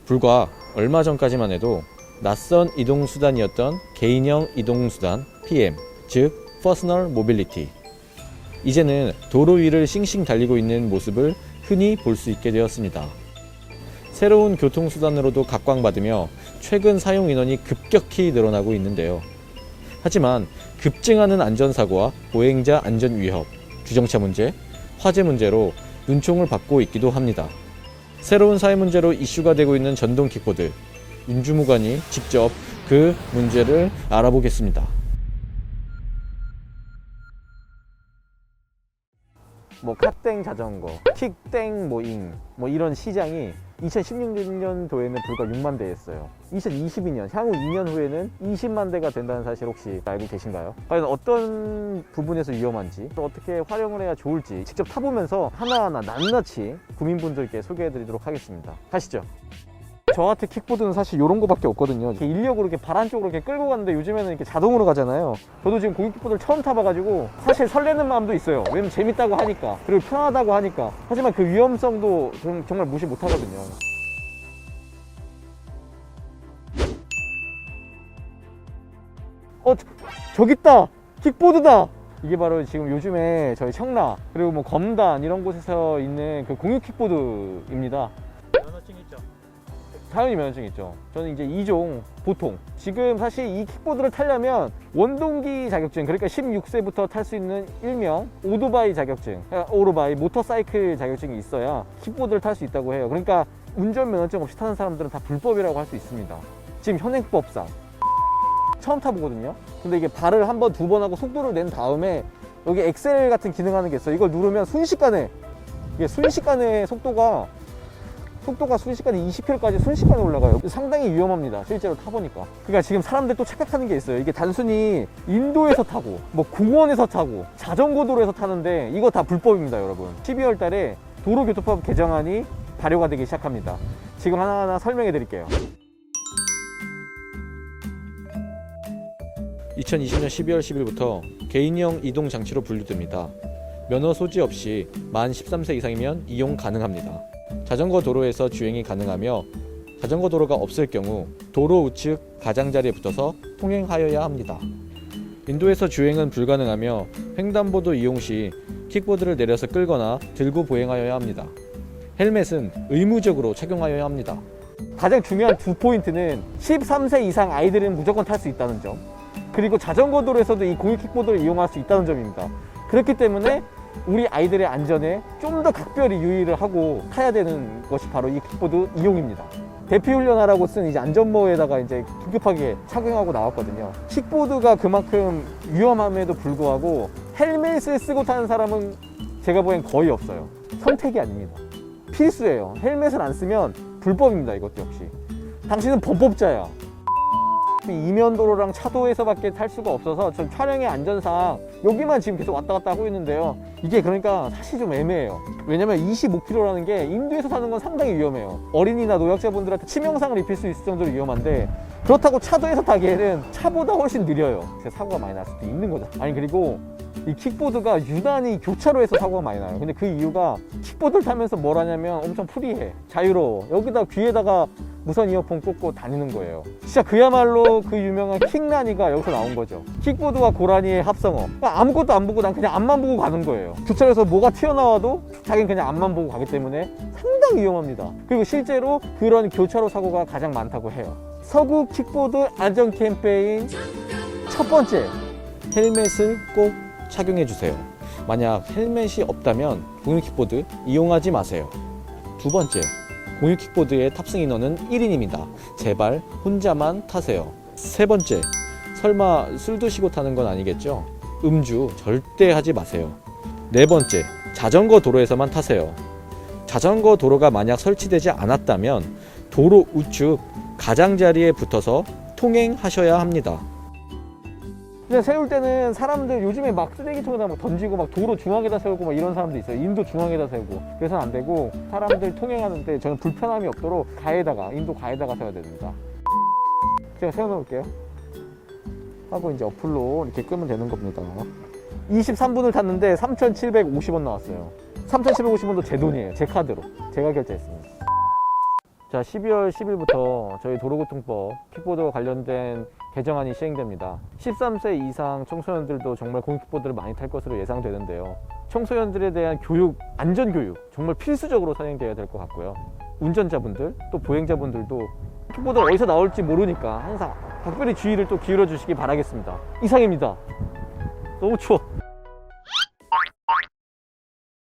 불과 얼마 전까지만 해도 낯선 이동수단이었던 개인형 이동수단 PM, 즉 Personal Mobility. 이제는 도로 위를 싱싱 달리고 있는 모습을 흔히 볼 수 있게 되었습니다. 새로운 교통수단으로도 각광받으며 최근 사용 인원이 급격히 늘어나고 있는데요. 하지만 급증하는 안전사고와 보행자 안전 위협, 주정차 문제, 화재 문제로 눈총을 받고 있기도 합니다. 새로운 사회 문제로 이슈가 되고 있는 전동 킥보드, 윤주무관이 직접 그 문제를 알아보겠습니다. 카땡 자전거, 킥땡 이런 시장이 2016년도에는 불과 6만 대였어요. 2022년, 향후 2년 후에는 20만 대가 된다는 사실 혹시 알고 계신가요? 과연 어떤 부분에서 위험한지, 또 어떻게 활용을 해야 좋을지 직접 타보면서 하나하나 낱낱이 국민분들께 소개해드리도록 하겠습니다. 가시죠. 저한테 킥보드는 사실 이런 거밖에 없거든요. 이렇게 인력으로 이렇게 발 안쪽으로 이렇게 끌고 가는데 요즘에는 이렇게 자동으로 가잖아요. 저도 지금 공유 킥보드를 처음 타봐가지고 사실 설레는 마음도 있어요. 왜냐면 재밌다고 하니까, 그리고 편하다고 하니까. 하지만 그 위험성도 정말 무시 못 하거든요. 저기 있다! 킥보드다! 이게 바로 지금 요즘에 저희 청라, 그리고 검단 이런 곳에서 있는 그 공유 킥보드입니다. 면허증 있죠? 당연히 면허증 있죠. 저는 이제 2종 보통 지금 사실 이 킥보드를 타려면 원동기 자격증, 그러니까 16세부터 탈 수 있는 일명 오토바이 자격증, 오토바이 모터사이클 자격증이 있어야 킥보드를 탈 수 있다고 해요. 그러니까 운전 면허증 없이 타는 사람들은 다 불법이라고 할 수 있습니다. 지금 현행법상 처음 타보거든요. 근데 이게 발을 한 번, 두 번 하고 속도를 낸 다음에 여기 엑셀 같은 기능하는 게 있어요. 이걸 누르면 순식간에, 이게 순식간에 속도가 순식간에 20km까지 순식간에 올라가요. 상당히 위험합니다. 실제로 타보니까. 그러니까 지금 사람들 또 착각하는 게 있어요. 이게 단순히 인도에서 타고 공원에서 타고 자전거 도로에서 타는데 이거 다 불법입니다, 여러분. 12월 달에 도로교통법 개정안이 발효가 되기 시작합니다. 지금 하나하나 설명해 드릴게요. 2020년 12월 10일부터 개인형 이동장치로 분류됩니다. 면허 소지 없이 만 13세 이상이면 이용 가능합니다. 자전거 도로에서 주행이 가능하며 자전거 도로가 없을 경우 도로 우측 가장자리에 붙어서 통행하여야 합니다. 인도에서 주행은 불가능하며 횡단보도 이용 시 킥보드를 내려서 끌거나 들고 보행하여야 합니다. 헬멧은 의무적으로 착용하여야 합니다. 가장 중요한 두 포인트는 13세 이상 아이들은 무조건 탈 수 있다는 점, 그리고 자전거 도로에서도 이 공유 킥보드를 이용할 수 있다는 점입니다. 그렇기 때문에 우리 아이들의 안전에 좀 더 각별히 유의를 하고 타야 되는 것이 바로 이 킥보드 이용입니다. 대피훈련하라고 쓴 이제 안전모에다가 이제 긴급하게 착용하고 나왔거든요. 킥보드가 그만큼 위험함에도 불구하고 헬멧을 쓰고 타는 사람은 제가 보기엔 거의 없어요. 선택이 아닙니다. 필수예요. 헬멧을 안 쓰면 불법입니다. 이것도 역시. 당신은 범법자야. 이면도로랑 차도에서밖에 탈 수가 없어서 전 촬영의 안전상 여기만 지금 계속 왔다 갔다 하고 있는데요. 이게 그러니까 사실 좀 애매해요. 왜냐면 25km라는 게 인도에서 타는 건 상당히 위험해요. 어린이나 노약자분들한테 치명상을 입힐 수 있을 정도로 위험한데, 그렇다고 차도에서 타기에는 차보다 훨씬 느려요. 그래서 사고가 많이 날 수도 있는 거죠. 아니, 그리고 이 킥보드가 유난히 교차로에서 사고가 많이 나요. 근데 그 이유가 킥보드를 타면서 뭘 하냐면 엄청 프리해, 자유로워. 여기다 귀에다가 무선 이어폰 꽂고 다니는 거예요. 진짜 그야말로 그 유명한 킥라니가 여기서 나온 거죠. 킥보드와 고라니의 합성어. 그러니까 아무것도 안 보고 난 그냥 앞만 보고 가는 거예요. 교차로에서 뭐가 튀어나와도 자기는 그냥 앞만 보고 가기 때문에 상당히 위험합니다. 그리고 실제로 그런 교차로 사고가 가장 많다고 해요. 서구 킥보드 안전 캠페인 첫 번째, 헬멧을 꼭 착용해 주세요. 만약 헬멧이 없다면 공유 킥보드 이용하지 마세요. 두 번째, 공유 킥보드의 탑승 인원은 1인입니다. 제발 혼자만 타세요. 세 번째, 설마 술 드시고 타는 건 아니겠죠? 음주 절대 하지 마세요. 네 번째, 자전거 도로에서만 타세요. 자전거 도로가 만약 설치되지 않았다면 도로 우측 가장자리에 붙어서 통행하셔야 합니다. 그냥 세울 때는 사람들 요즘에 막 쓰레기통에다 던지고 도로 중앙에다 세우고 이런 사람도 있어요. 인도 중앙에다 세우고. 그래서는 안 되고, 사람들 통행하는데 저는 불편함이 없도록 인도 가에다가 세워야 됩니다. 제가 세워놓을게요. 하고 이제 어플로 이렇게 끄면 되는 겁니다. 23분을 탔는데 3,750원 나왔어요. 3,750원도 제 돈이에요. 제 카드로 제가 결제했습니다. 자, 자, 12월 10일부터 저희 도로교통법 킥보드와 관련된 개정안이 시행됩니다. 13세 이상 청소년들도 정말 공익킥보드를 많이 탈 것으로 예상되는데요. 청소년들에 대한 교육, 안전교육 정말 필수적으로 선행되어야 될 것 같고요. 운전자분들 또 보행자분들도 킥보드가 어디서 나올지 모르니까 항상 각별히 주의를 또 기울여 주시기 바라겠습니다. 이상입니다. 너무 추워.